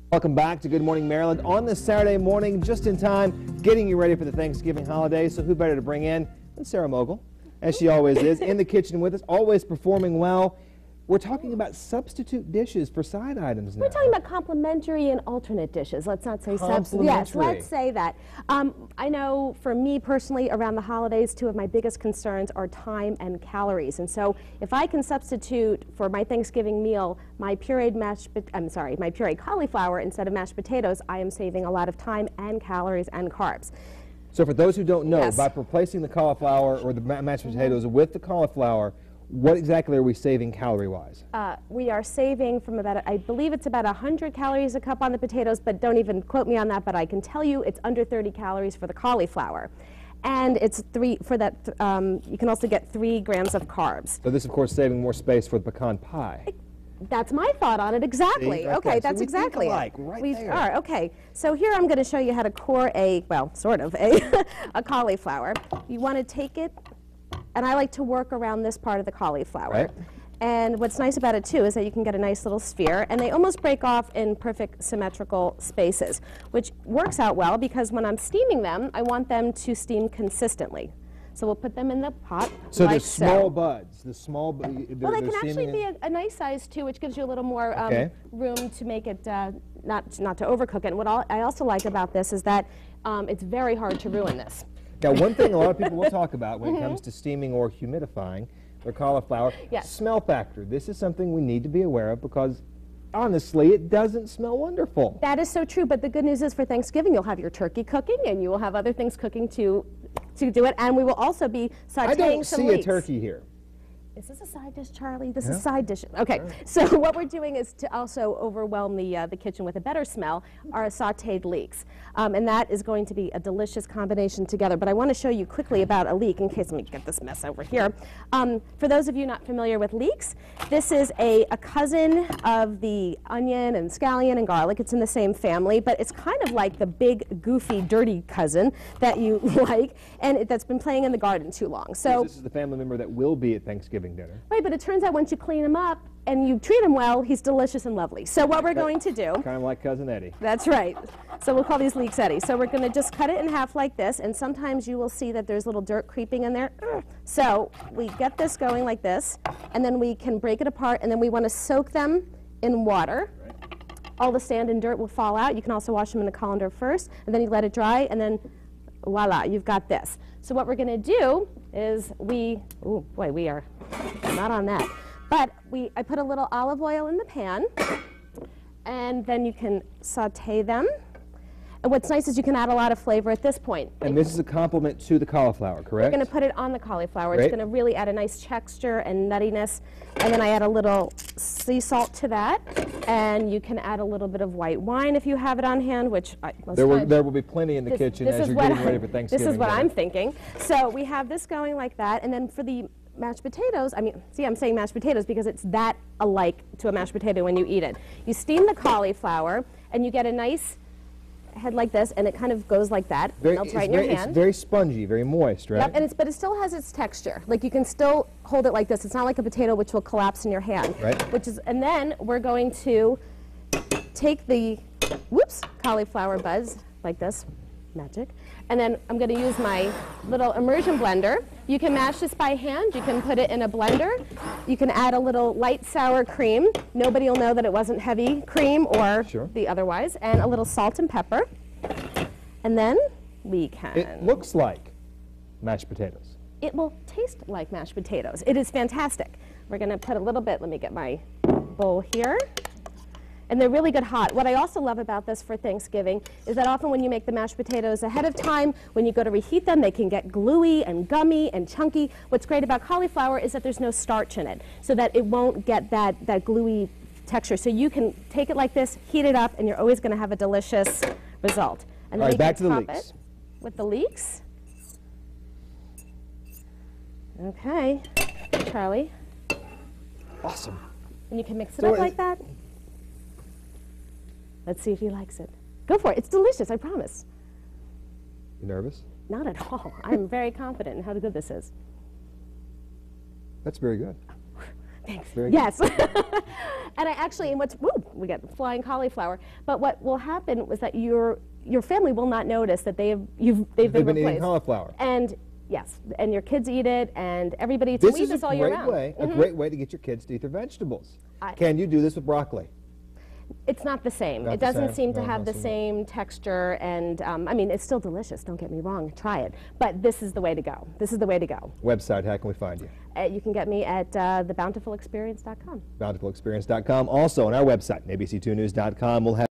Welcome back to Good Morning Maryland on this Saturday morning, just in time, getting you ready for the Thanksgiving holiday. So who better to bring in than Sarah Mogul, as she always is, in the kitchen with us, always performing well. We're talking about substitute dishes for side items now. We're talking about complementary and alternate dishes. Let's not say substitute. Yes, let's say that. I know for me personally, around the holidays, two of my biggest concerns are time and calories. And so if I can substitute for my Thanksgiving meal my pureed my pureed cauliflower instead of mashed potatoes, I am saving a lot of time and calories and carbs. So for those who don't know, Yes. by replacing the cauliflower or the mashed potatoes with the cauliflower, what exactly are we saving calorie-wise? We are saving from about, I believe it's about 100 calories a cup on the potatoes, but don't even quote me on that, but I can tell you it's under 30 calories for the cauliflower. And it's you can also get 3 grams of carbs. So this, of course, saving more space for the pecan pie. That's my thought on it, exactly. See, right okay, there. that's So we exactly think alike, it. right We there. are, okay. So here I'm going to show you how to core a cauliflower. You want to take it, and I like to work around this part of the cauliflower. Right. And what's nice about it, too, is that you can get a nice little sphere, and they almost break off in perfect symmetrical spaces, which works out well because when I'm steaming them, I want them to steam consistently. So we'll put them in the pot So like the small buds, the small... Well, they can actually be a nice size, too, which gives you a little more room to make it, not to overcook it. And what I also like about this is that it's very hard to ruin this. Now, one thing a lot of people will talk about when it comes to steaming or humidifying their cauliflower, Yes. smell factor. This is something we need to be aware of because, honestly, it doesn't smell wonderful. That is so true, but the good news is for Thanksgiving, you'll have your turkey cooking, and you will have other things cooking to do it, and we will also be sauteing I don't some see leeks. a turkey here. Is this a side dish, Charlie? This Yeah. is side dish. Okay, so what we're doing is to also overwhelm the kitchen with a better smell are sauteed leeks. And that is going to be a delicious combination together. But I want to show you quickly about a leek in case, let me get this mess over here. For those of you not familiar with leeks, this is a cousin of the onion and scallion and garlic. It's in the same family, but it's kind of like the big, goofy, dirty cousin that you like, and that's been playing in the garden too long. So This is the family member that will be at Thanksgiving dinner. right, but it turns out once you clean him up and you treat him well, he's delicious and lovely. So what we're going to do, Kind of like Cousin Eddie. that's right. So we'll call these leeks Eddie. So we're going to just cut it in half like this, and sometimes you will see that there's little dirt creeping in there. So we get this going like this, and then we can break it apart, and then we want to soak them in water. All the sand and dirt will fall out. You can also wash them in a colander first, and then you let it dry, and then voila, you've got this. So what we're going to do is oh boy, we are not on that. But I put a little olive oil in the pan, and then you can saute them. And what's nice is you can add a lot of flavor at this point. And this is a compliment to the cauliflower, correct? We're going to put it on the cauliflower. Great. It's going to really add a nice texture and nuttiness. And then I add a little sea salt to that. And you can add a little bit of white wine if you have it on hand, which There will be plenty in the kitchen as you're getting ready for Thanksgiving. This is what dinner. I'm thinking. So we have this going like that. And then for the mashed potatoes, I'm saying mashed potatoes because it's that alike to a mashed potato when you eat it. You steam the cauliflower, and you get a nice head like this, and it kind of goes like that. Melts right in your hand. It's very spongy, very moist, right? Yep, and but it still has its texture. Like you can still hold it like this. It's not like a potato which will collapse in your hand. Right. And then we're going to take the cauliflower buds like this, magic, and then I'm going to use my little immersion blender. You can mash this by hand. You can put it in a blender. You can add a little light sour cream. Nobody will know that it wasn't heavy cream or the otherwise, and a little salt and pepper. And then we can... It looks like mashed potatoes. It will taste like mashed potatoes. It is fantastic. We're going to put a little bit, let me get my bowl here. And they're really good hot. What I also love about this for Thanksgiving is that often when you make the mashed potatoes ahead of time, when you go to reheat them, they can get gluey and gummy and chunky. What's great about cauliflower is that there's no starch in it, so that it won't get that gluey texture. So you can take it like this, heat it up, and you're always going to have a delicious result. And then All right, we back can to the top leeks. it with the leeks. Okay, Charlie. Awesome. And you can mix it up like that. Let's see if he likes it. Go for it. It's delicious, I promise. You nervous? Not at all. I'm very confident in how good this is. That's very good. Thanks. Very yes. And I actually, and we get flying cauliflower. But what will happen was that your family will not notice that they've been eating replaced. cauliflower. And yes, and your kids eat it, and everybody eats it. We eat this all year round. A great way to get your kids to eat their vegetables. Can you do this with broccoli? It's not the same. It doesn't seem to have the same texture, and I mean, it's still delicious. Don't get me wrong. Try it. But this is the way to go. This is the way to go. Website, how can we find you? You can get me at thebountifulexperience.com. Bountifulexperience.com. Also on our website, abc2news.com, we'll have